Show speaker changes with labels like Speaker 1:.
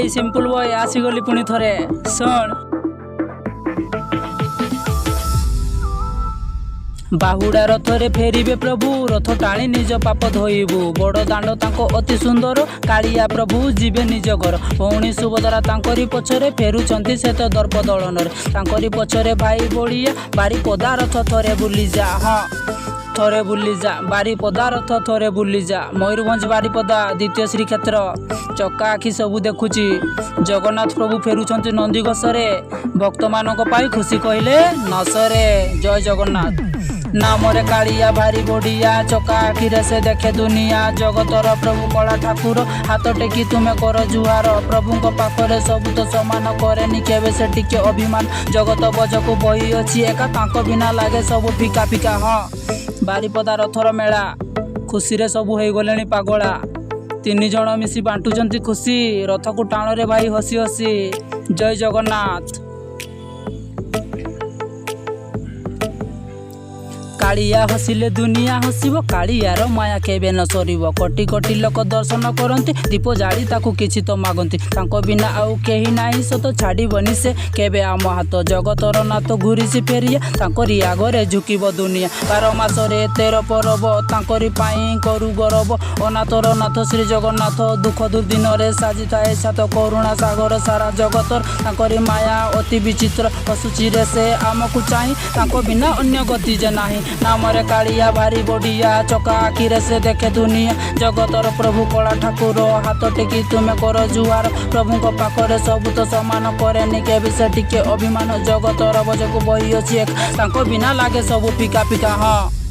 Speaker 1: ଏଇ simple boy ଆସିଗଲି ପୁଣି ଥରେ ଶୁଣ। ବାହୁଡ଼ା ରଥରେ ଫେରିବେ ପ୍ରଭୁ, ରଥ ଟାଣି ନିଜ ପାପ ଧୋଇବୁ। ବଡ଼ ଦାଣ୍ଡ ତାଙ୍କ ଅତି ସୁନ୍ଦର, କାଳିଆ ପ୍ରଭୁ ଯିବେ ନିଜ ଘର। ଭଉଣୀ ସୁଭଦ୍ରା ତାଙ୍କରି ପଛରେ ଫେରୁଛନ୍ତି ଶ୍ଵେତ ଦର୍ପ ଦଳନରେ। ତାଙ୍କରି ପଛରେ ଭାଇ ବଳିଆ, ବାରିପଦା ରଥ ଥରେ ବୁଲିଯା। ହଁ ଥରେ ବୁଲିଯା ବାରିପଦା ରଥ ଥରେ ବୁଲିଯା। ମୟୂରଭଞ୍ଜ ବାରିପଦା ଦ୍ୱିତୀୟ ଶ୍ରୀକ୍ଷେତ୍ର। ଚକା ଆଖି ସବୁ ଦେଖୁଛି। ଜଗନ୍ନାଥ ପ୍ରଭୁ ଫେରୁଛନ୍ତି ନନ୍ଦିଘୋଷରେ। ଭକ୍ତମାନଙ୍କ ପାଇଁ ଖୁସି କହିଲେ ନସରେ। ଜୟ ଜଗନ୍ନାଥ। ନାମରେ କାଳିଆ ଭାରି ବଢ଼ିଆ, ଚକା ଆଖିରେ ସେ ଦେଖେ ଦୁନିଆ। ଜଗତର ପ୍ରଭୁ କଳା ଠାକୁର, ହାତ ଟେକି ତୁମେ କର ଜୁହାର। ପ୍ରଭୁଙ୍କ ପାଖରେ ସବୁ ତ ସମାନ, କରେନି କେବେ ସେ ଟିକେ ଅଭିମାନ। ଜଗତ ବଜକୁ ବହି ଅଛି ଏକା, ତାଙ୍କ ବିନା ଲାଗେ ସବୁ ଫିକା ଫିକା। ହଁ ବାରିପଦା ରଥର ମେଳା, ଖୁସିରେ ସବୁ ହେଇଗଲେଣି ପାଗଳା। ତିନି ଜଣ ମିଶି ବାଣ୍ଟୁଛନ୍ତି ଖୁସି, ରଥକୁ ଟାଣରେ ଭାଇ ହସି ହସି। ଜୟ ଜଗନ୍ନାଥ। କାଳିଆ ହସିଲେ ଦୁନିଆ ହସିବ, କାଳିଆର ମାୟା କେବେ ନ ସରିବ। କୋଟି କୋଟି ଲୋକ ଦର୍ଶନ କରନ୍ତି, ଦୀପ ଜାଳି ତାକୁ କିଛି ତ ମାଗନ୍ତି। ତାଙ୍କ ବିନା ଆଉ କେହି ନାହିଁ ସତ, ଛାଡ଼ିବନି ସେ କେବେ ଆମ ହାତ। ଜଗତର ନାଥ ଘୁରିଛି ଫେରିଆ, ତାଙ୍କରି ଆଗରେ ଝୁକିବ ଦୁନିଆ। 12 ମାସରେ 13 ପରବ, ତାଙ୍କରି ପାଇଁ କରୁ ଗରବ। ଅନାଥର ନାଥ ଶ୍ରୀ ଜଗନ୍ନାଥ, ଦୁଃଖ ଦୁର୍ଦିନରେ ସାଜିଥାଏ ସାତ। କରୁଣା ସାଗର ସାରା ଜଗତର, ତାଙ୍କରି ମାୟା ଅତି ବିଚିତ୍ର। ହସୁଚିରେ ସେ ଆମକୁ ଚାହିଁ, ତାଙ୍କ ବିନା ଅନ୍ୟ ଗତି ଯେ ନାହିଁ। ନାମରେ କାଳିଆ ଭାରି ବଢ଼ିଆ, ଚକା ଆଖିରେ ସେ ଦେଖେ ଦୁନିଆ। ଜଗତର ପ୍ରଭୁ କଳା ଠାକୁର, ହାତ ଟେକି ତୁମେ କର ଜୁହାର। ପ୍ରଭୁଙ୍କ ପାଖରେ ସବୁ ତ ସମାନ, କରେନି କେବେ ସେ ଟିକେ ଅଭିମାନ। ଜଗତର ବଜକୁ ବହି ଅଛି ଏକ, ତାଙ୍କ ବିନା ଲାଗେ ସବୁ ଫିକା ଫିକା। ହଁ